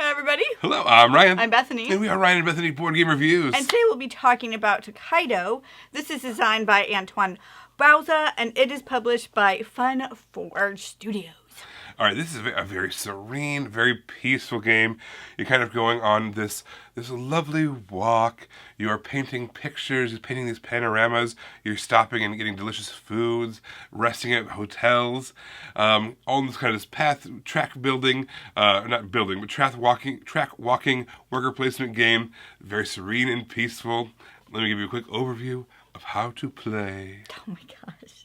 Hi, everybody. Hello, I'm Ryan. I'm Bethany. And we are Ryan and Bethany Board Game Reviews. And today we'll be talking about Tokaido. This is designed by Antoine Bauza, and it is published by Fun Forge Studios. All right, this is a very serene, very peaceful game. You're kind of going on this lovely walk. You are painting pictures, you're painting these panoramas. You're stopping and getting delicious foods, resting at hotels. All this kind of this path, track building, not building, but track walking worker placement game. Very serene and peaceful. Let me give you a quick overview of how to play. Oh my gosh.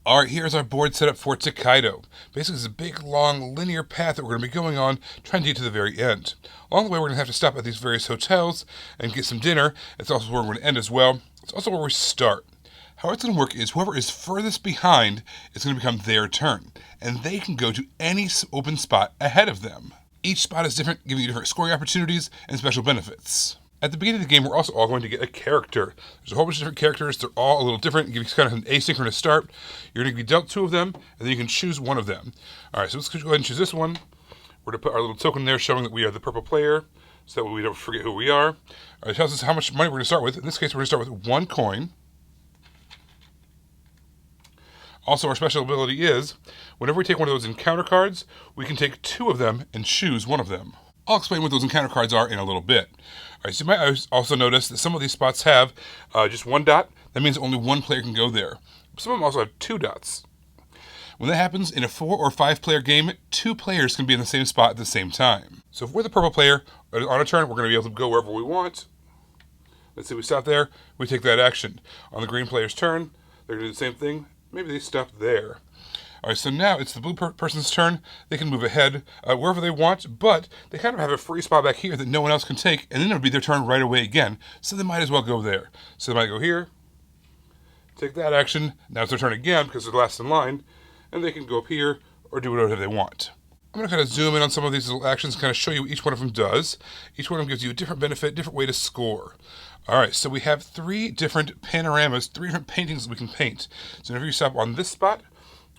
All right, here's our board setup for Tokaido. Basically, it's a big, long, linear path that we're going to be going on, trying to get to the very end. Along the way, we're going to have to stop at these various hotels and get some dinner. It's also where we're going to end as well. It's also where we start. How it's going to work is whoever is furthest behind is going to become their turn, and they can go to any open spot ahead of them. Each spot is different, giving you different scoring opportunities and special benefits. At the beginning of the game, we're also all going to get a character. There's a whole bunch of different characters. They're all a little different. Give you kind of an asynchronous start. You're going to be dealt two of them, and then you can choose one of them. All right, so let's go ahead and choose this one. We're going to put our little token there showing that we are the purple player, so that way we don't forget who we are. All right, it tells us how much money we're going to start with. In this case, we're going to start with 1 coin. Also, our special ability is, whenever we take one of those encounter cards, we can take 2 of them and choose one of them. I'll explain what those encounter cards are in a little bit. All right, so you might also notice that some of these spots have just 1 dot. That means only 1 player can go there. Some of them also have 2 dots. When that happens in a 4 or 5 player game, 2 players can be in the same spot at the same time. So if we're the purple player, on a turn, we're going to be able to go wherever we want. Let's say we stop there, we take that action. On the green player's turn, they're going to do the same thing. Maybe they stop there. All right, so now it's the blue person's turn. They can move ahead wherever they want, but they kind of have a free spot back here that no one else can take, and then it'll be their turn right away again, so they might as well go there. So they might go here, take that action. Now it's their turn again because they're last in line, and they can go up here or do whatever they want. I'm going to kind of zoom in on some of these little actions, kind of show you what each one of them does. Each one of them gives you a different benefit, different way to score. All right, so we have 3 different panoramas, 3 different paintings that we can paint. So whenever you stop on this spot,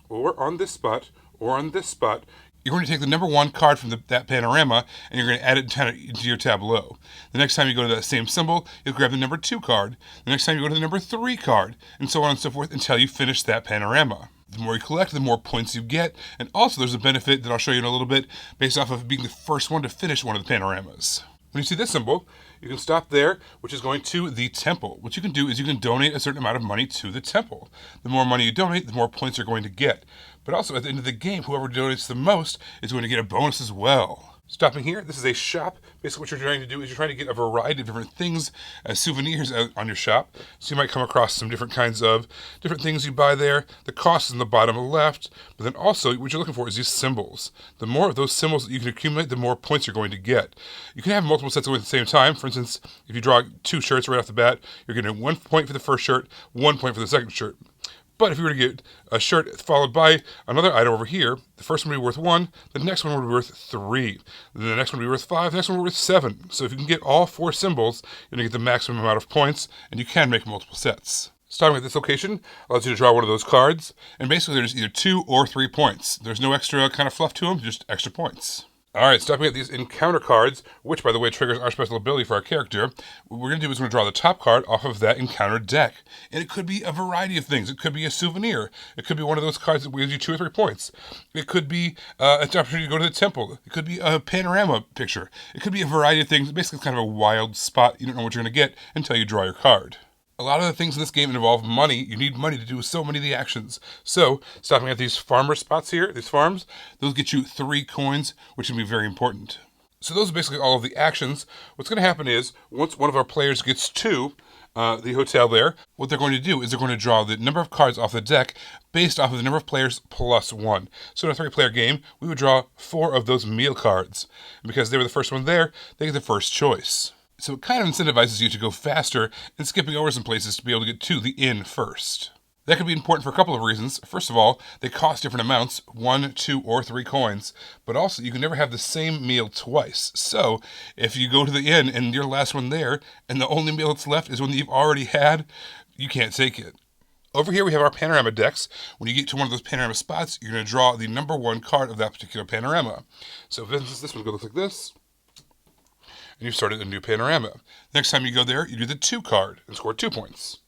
or on this spot, or on this spot, you're going to take the number 1 card from that panorama, and you're going to add it into your tableau. The next time you go to that same symbol, you'll grab the number 2 card. The next time you go to the number 3 card, and so on and so forth until you finish that panorama. The more you collect, the more points you get, and also there's a benefit that I'll show you in a little bit based off of being the first one to finish one of the panoramas. When you see this symbol, you can stop there, which is going to the temple. What you can do is you can donate a certain amount of money to the temple. The more money you donate, the more points you're going to get. But also, at the end of the game, whoever donates the most is going to get a bonus as well. Stopping here, this is a shop. Basically, what you're trying to do is you're trying to get a variety of different things as souvenirs on your shop. So you might come across some different kinds of different things you buy there. The cost is in the bottom left, but then also what you're looking for is these symbols. The more of those symbols that you can accumulate, the more points you're going to get. You can have multiple sets going at the same time. For instance, if you draw 2 shirts right off the bat, you're getting 1 point for the first shirt, 1 point for the second shirt. But if you were to get a shirt followed by another item over here, the first one would be worth 1, the next one would be worth 3, then the next one would be worth 5, the next one would be worth 7. So if you can get all 4 symbols, you're going to get the maximum amount of points, and you can make multiple sets. Starting at this location allows you to draw one of those cards, and basically there's either 2 or 3 points. There's no extra kind of fluff to them, just extra points. All right, stopping at these encounter cards, which, by the way, triggers our special ability for our character, what we're going to do is we're going to draw the top card off of that encounter deck. And it could be a variety of things. It could be a souvenir. It could be one of those cards that gives you 2 or 3 points. It could be an opportunity to go to the temple. It could be a panorama picture. It could be a variety of things. Basically, it's kind of a wild spot. You don't know what you're going to get until you draw your card. A lot of the things in this game involve money. You need money to do so many of the actions. So, stopping at these farmer spots here, these farms, those get you 3 coins, which can be very important. So those are basically all of the actions. What's going to happen is, once one of our players gets to the hotel there, what they're going to do is they're going to draw the number of cards off the deck based off of the number of players plus 1. So in a 3-player game, we would draw 4 of those meal cards. And because they were the first one there, they get the first choice. So it kind of incentivizes you to go faster and skipping over some places to be able to get to the inn first. That could be important for a couple of reasons. First of all, they cost different amounts, 1, 2, or 3 coins. But also, you can never have the same meal twice. So, if you go to the inn and you're the last one there, and the only meal that's left is one that you've already had, you can't take it. Over here we have our panorama decks. When you get to one of those panorama spots, you're going to draw the number 1 card of that particular panorama. So for instance, this one's going to look like this. And you've started a new panorama. Next time you go there, you do the 2 card and score 2 points.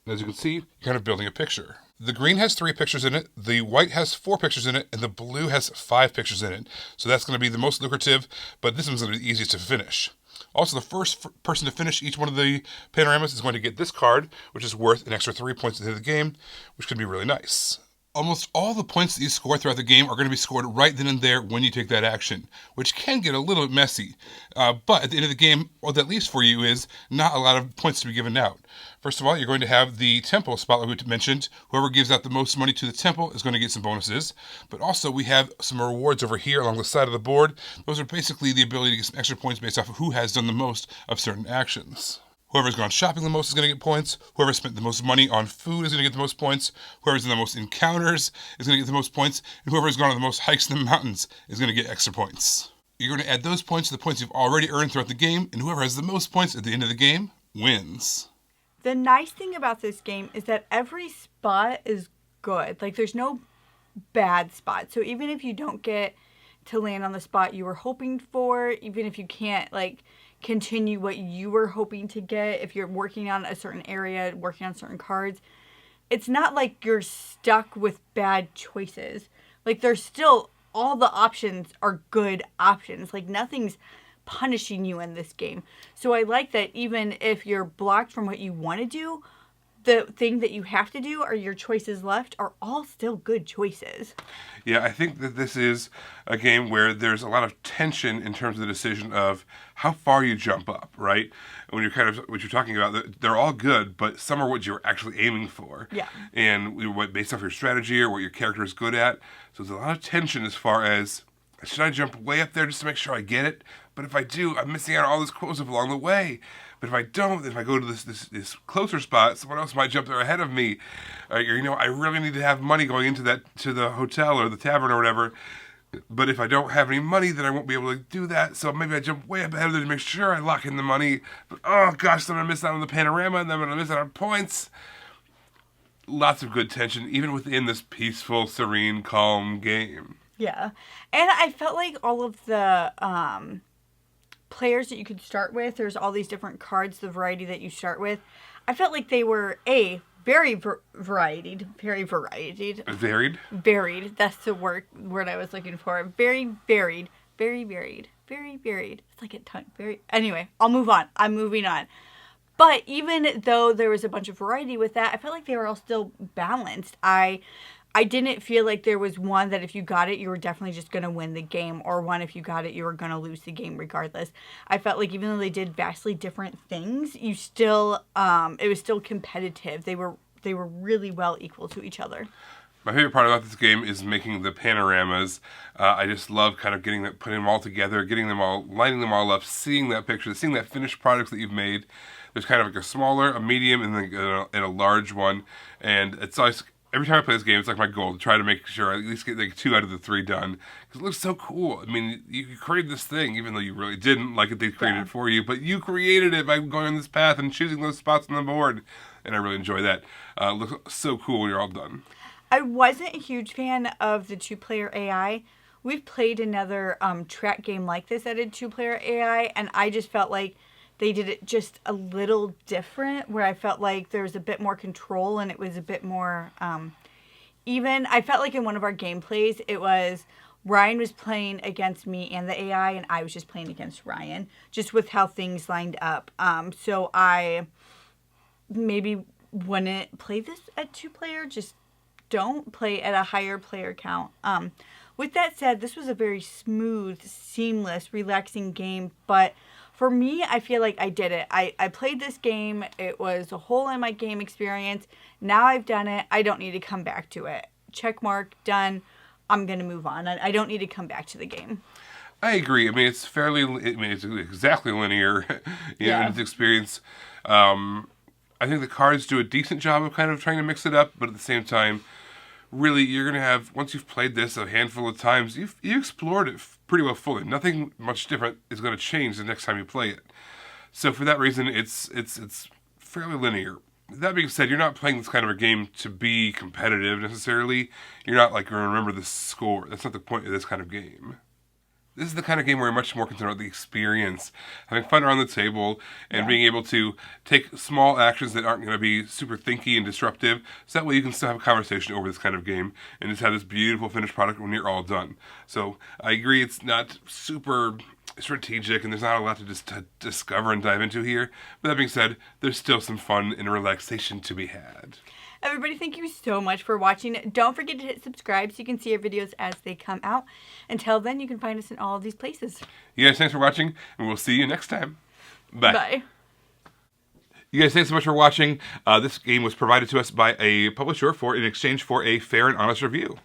And as you can see, you're kind of building a picture. The green has 3 pictures in it, the white has 4 pictures in it, and the blue has 5 pictures in it. So that's going to be the most lucrative, but this one's going to be the easiest to finish. Also, the first person to finish each one of the panoramas is going to get this card, which is worth an extra 3 points at the end of the game, which could be really nice. Almost all the points that you score throughout the game are going to be scored right then and there when you take that action, which can get a little bit messy. But at the end of the game, what that leaves for you is not a lot of points to be given out. First of all, you're going to have the temple spot like we mentioned. Whoever gives out the most money to the temple is going to get some bonuses. But also we have some rewards over here along the side of the board. Those are basically the ability to get some extra points based off of who has done the most of certain actions. Whoever's gone shopping the most is going to get points. Whoever spent the most money on food is going to get the most points. Whoever's done the most encounters is going to get the most points. And whoever's gone on the most hikes in the mountains is going to get extra points. You're going to add those points to the points you've already earned throughout the game, and whoever has the most points at the end of the game wins. The nice thing about this game is that every spot is good. Like, there's no bad spot. So even if you don't get to land on the spot you were hoping for, even if you can't, like, continue what you were hoping to get, if you're working on a certain area, working on certain cards, it's not like you're stuck with bad choices. Like, there's still, all the options are good options. Like, nothing's punishing you in this game. So I like that even if you're blocked from what you want to do, the thing that you have to do or your choices left are all still good choices. Yeah, I think that this is a game where there's a lot of tension in terms of the decision of how far you jump up, right? When you're kind of, what you're talking about, they're all good, but some are what you're actually aiming for. Yeah. And what based off your strategy or what your character is good at. So there's a lot of tension as far as, should I jump way up there just to make sure I get it? But if I do, I'm missing out on all this cool stuff along the way. But if I don't, if I go to this closer spot, someone else might jump there ahead of me. Or, I really need to have money going into the hotel or the tavern or whatever. But if I don't have any money, then I won't be able to do that. So maybe I jump way up ahead of them to make sure I lock in the money. But oh gosh, then I'm going to miss out on the panorama, and then I'm going to miss out on points. Lots of good tension, even within this peaceful, serene, calm game. Yeah. And I felt like all of the players that you could start with, there's all these different cards, the variety that you start with. I felt like they were, very varied. Varied. That's the word I was looking for. Very varied. Very varied. Very varied. It's like a tongue. Anyway, I'll move on. I'm moving on. But even though there was a bunch of variety with that, I felt like they were all still balanced. I didn't feel like there was one that if you got it, you were definitely just going to win the game, or one if you got it, you were going to lose the game regardless. I felt like even though they did vastly different things, you still, it was still competitive. They were really well equal to each other. My favorite part about this game is making the panoramas. I just love kind of putting them all together, getting them all, lining them all up, seeing that picture, seeing that finished product that you've made. There's kind of like a smaller, a medium, and a large one. And it's always, every time I play this game, it's like my goal to try to make sure I at least get like 2 out of the 3 done. Because it looks so cool. I mean, you created this thing, even though you really didn't, like they created it for you. But you created it by going on this path and choosing those spots on the board. And I really enjoy that. It looks so cool when you're all done. I wasn't a huge fan of the 2-player AI. We've played another track game like this that had 2-player AI, and I just felt like they did it just a little different, where I felt like there was a bit more control and it was a bit more even. I felt like in one of our gameplays, it was Ryan was playing against me and the AI, and I was just playing against Ryan, just with how things lined up. So I maybe wouldn't play this at 2-player, just don't play at a higher player count. With that said, this was a very smooth, seamless, relaxing game, but for me, I feel like I did it. I played this game. It was a hole in my game experience. Now I've done it. I don't need to come back to it. Check mark, done. I'm going to move on. I don't need to come back to the game. I agree. I mean, it's exactly linear in its experience. I think the cards do a decent job of kind of trying to mix it up, but at the same time, really, you're going to have, once you've played this a handful of times, you've explored it pretty well fully. Nothing much different is going to change the next time you play it. So for that reason, it's fairly linear. That being said, you're not playing this kind of a game to be competitive necessarily. You're not like going to remember the score. That's not the point of this kind of game. This is the kind of game where you're much more concerned about the experience, having fun around the table, and being able to take small actions that aren't going to be super thinky and disruptive, so that way you can still have a conversation over this kind of game, and just have this beautiful finished product when you're all done. So, I agree it's not super strategic, and there's not a lot to discover and dive into here, but that being said, there's still some fun and relaxation to be had. Everybody, thank you so much for watching. Don't forget to hit subscribe so you can see our videos as they come out. Until then, you can find us in all of these places. You guys, thanks for watching, and we'll see you next time. Bye. Bye. You guys, thanks so much for watching. This game was provided to us by a publisher in exchange for a fair and honest review.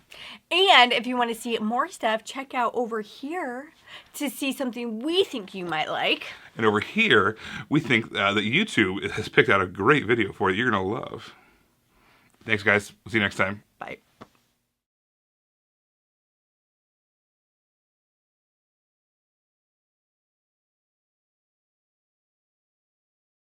And if you want to see more stuff, check out over here to see something we think you might like. And over here, we think that YouTube has picked out a great video for you you're going to love. Thanks, guys. We'll see you next time.